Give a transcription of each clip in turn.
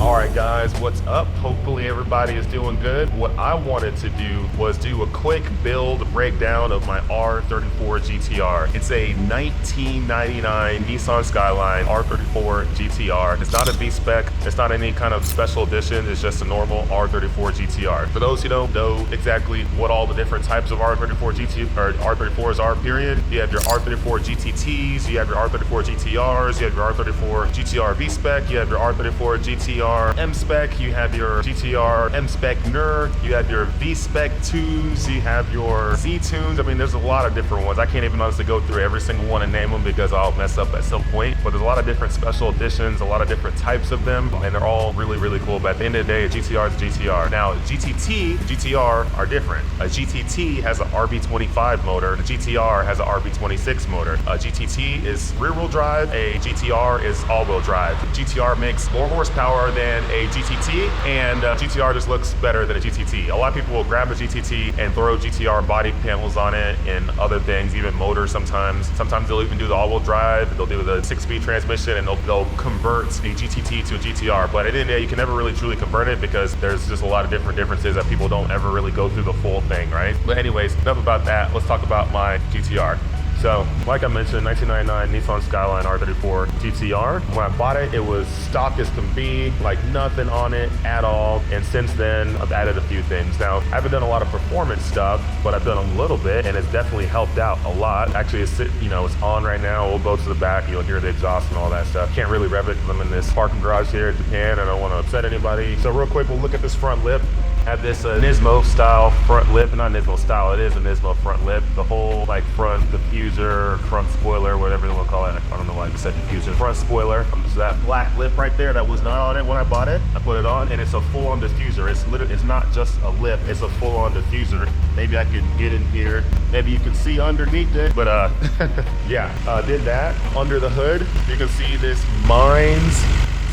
All right guys, what's up? Hopefully everybody is doing good. What I wanted to do was do a quick build breakdown of my R34 GTR. It's a 1999 Nissan Skyline R34 GTR. It's not a V-Spec, it's not any kind of special edition, it's just a normal R34 GTR. For those who don't know exactly what all the different types of R34s are, period, you have your R34 GTTs, you have your R34 GTRs, you have your R34 GTR V-Spec, you have your R34 GTR M-Spec, you have your GTR M-Spec NER, you have your V-Spec 2s, you have your Z-Tunes. I mean, there's a lot of different ones. I can't even honestly go through every single one and name them because I'll mess up at some point. But there's a lot of different special editions, a lot of different types of them, and they're all really, really cool. But at the end of the day, a GTR is a GTR. Now, GTT, GTR are different. A GTT has an RB25 motor, a GTR has an RB26 motor. A GTT is rear-wheel drive, a GTR is all-wheel drive. GTR makes more horsepower than a GTT, and GTR just looks better than a GTT. A lot of people will grab a GTT and throw GTR body panels on it and other things, even motors sometimes. Sometimes they'll even do the all-wheel drive, they'll do the 6-speed transmission, and they'll convert a GTT to a GTR. But at the end of the day, you can never really truly convert it because there's just a lot of different differences that people don't ever really go through the full thing, right? But anyways, enough about that. Let's talk about my GTR. So, like I mentioned, 1999 Nissan Skyline R34 GTR. When I bought it, it was stock as can be, like nothing on it at all. And since then, I've added a few things. Now, I haven't done a lot of performance stuff, but I've done a little bit, and it's definitely helped out a lot. Actually, it's on right now. We'll go to the back, you'll hear the exhaust and all that stuff. Can't really rev it because I'm in this parking garage here in Japan. I don't want to upset anybody. So real quick, we'll look at this front lip. Have this Nismo style front lip, not Nismo style, it is a Nismo front lip. The whole like front diffuser, front spoiler, whatever you want to call it. I don't know why I said diffuser. Front spoiler. So that black lip right there that was not on it when I bought it, I put it on, and it's a full-on diffuser. It's not just a lip, it's a full-on diffuser. Maybe I can get in here. Maybe you can see underneath it, but yeah, did that. Under the hood, you can see this Mines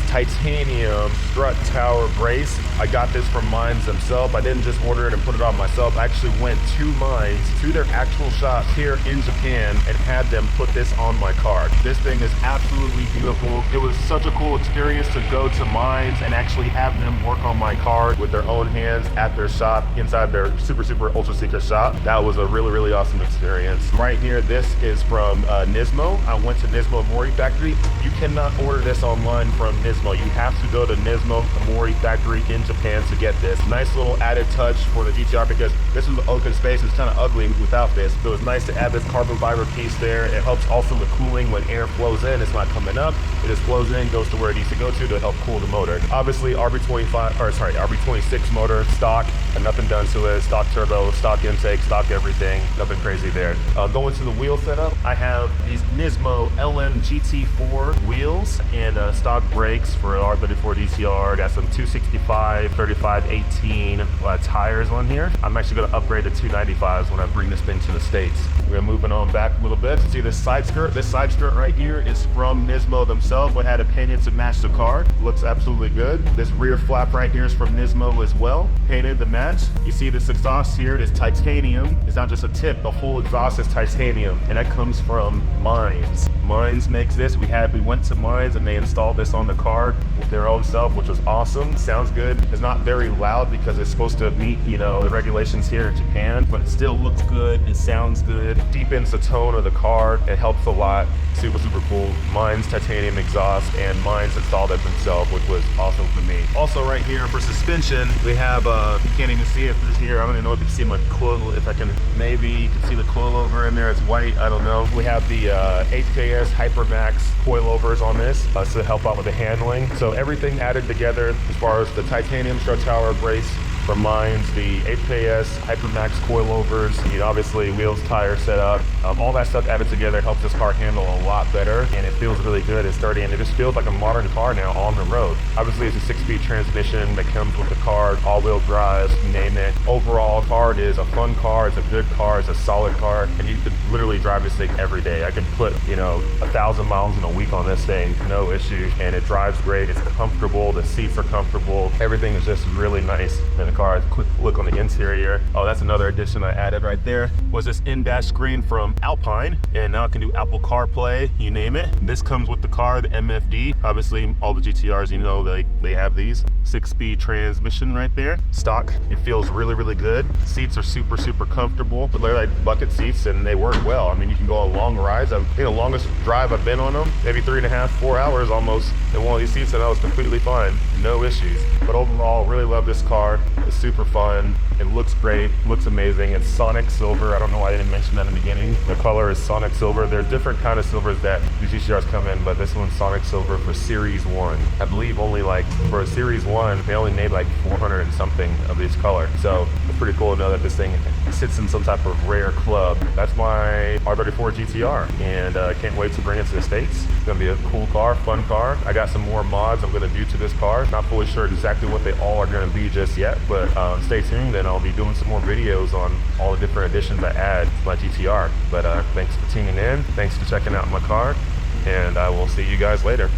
titanium strut tower brace. I got this from Mines themselves. I didn't just order it and put it on myself. I actually went to Mines, to their actual shop here in Japan, and had them put this on my car. This thing is absolutely beautiful. It was such a cool experience to go to Mines and actually have them work on my car with their own hands at their shop, inside their super ultra secret shop. That was a really, really awesome experience. Right here, this is from Nismo. I went to Nismo Mori Factory. You cannot order this online from Nismo. You have to go to Nismo Mori Factory in Japan to get this. Nice little added touch for the GTR because this is open space. It's kind of ugly without this. So it's nice to add this carbon fiber piece there. It helps also with cooling when air flows in. It's not coming up. It just flows in, goes to where it needs to go to help cool the motor. Obviously RB26 motor, stock, and nothing done to it. Stock turbo, stock intake, stock everything. Nothing crazy there. Going to the wheel setup, I have these Nismo LM GT4 wheels and stock brakes for R34 GTR. Got some 265, 35, 18 tires on here. I'm actually going to upgrade to 295s when I bring this thing to the States. We're moving on back a little bit. See this side skirt? This side skirt right here is from Nismo themselves, but had it painted to match the car. Looks absolutely good. This rear flap right here is from Nismo as well, painted to match. You see this exhaust here, it is titanium. It's not just a tip, the whole exhaust is titanium, and that comes from Mines. Mines makes this. We went to Mines and they installed this on the car with their own self, which was awesome. Sounds good. It's not very loud because it's supposed to meet, the regulations here in Japan, but it still looks good. It sounds good. Deepens the tone of the car. It helps a lot. Super cool. Mines titanium exhaust, and Mines installed it themselves, which was awesome for me. Also right here for suspension, we have, you can't even see it through here. I don't even know if you can see my coil, maybe you can see the coilover in there. It's white, I don't know. We have the 8KS Hypermax coilovers on this to help out with the handling. So everything added together as far as the titanium strut tower brace from Mines, the 8KS Hypermax coilovers, obviously wheels, tire setup, all that stuff added together helps this car handle a lot better, and it feels really good. It's sturdy, and it just feels like a modern car now on the road. Obviously, it's a 6-speed transmission that comes with the car, all-wheel drive, you name it. Overall, the car is a fun car, it's a good car, it's a solid car, and you could literally drive this thing every day. I could put, 1,000 miles in a week on this thing, no issue, and it drives great. It's comfortable, the seats are comfortable, everything is just really nice and the car. A quick look on the interior. Oh, that's another addition I added right there, was this in-dash screen from Alpine, and now it can do Apple CarPlay, you name it. This comes with the car, the MFD. Obviously, all the GTRs, you know, they have these. 6-speed transmission right there, stock. It feels really, really good. Seats are super, super comfortable, but they're like bucket seats and they work well. I mean, you can go on long rides. I think the longest drive I've been on them, maybe 3.5, 4 hours almost in one of these seats, and I was completely fine, no issues. But overall, really love this car. It's super fun. It looks great, looks amazing. It's Sonic Silver. I don't know why I didn't mention that in the beginning. The color is Sonic Silver. There are different kind of silvers that these GTRs come in, but this one's Sonic Silver for Series 1. I believe only like for a Series 1, they only made like 400 and something of these colors. So it's pretty cool to know that this thing sits in some type of rare club. That's my R34 GTR, and I can't wait to bring it to the States. It's gonna be a cool car, fun car. I got some more mods I'm gonna do to this car. Not fully sure exactly what they all are gonna be just yet, but stay tuned, and I'll be doing some more videos on all the different additions I add to my GTR. But thanks for tuning in, thanks for checking out my car, and I will see you guys later.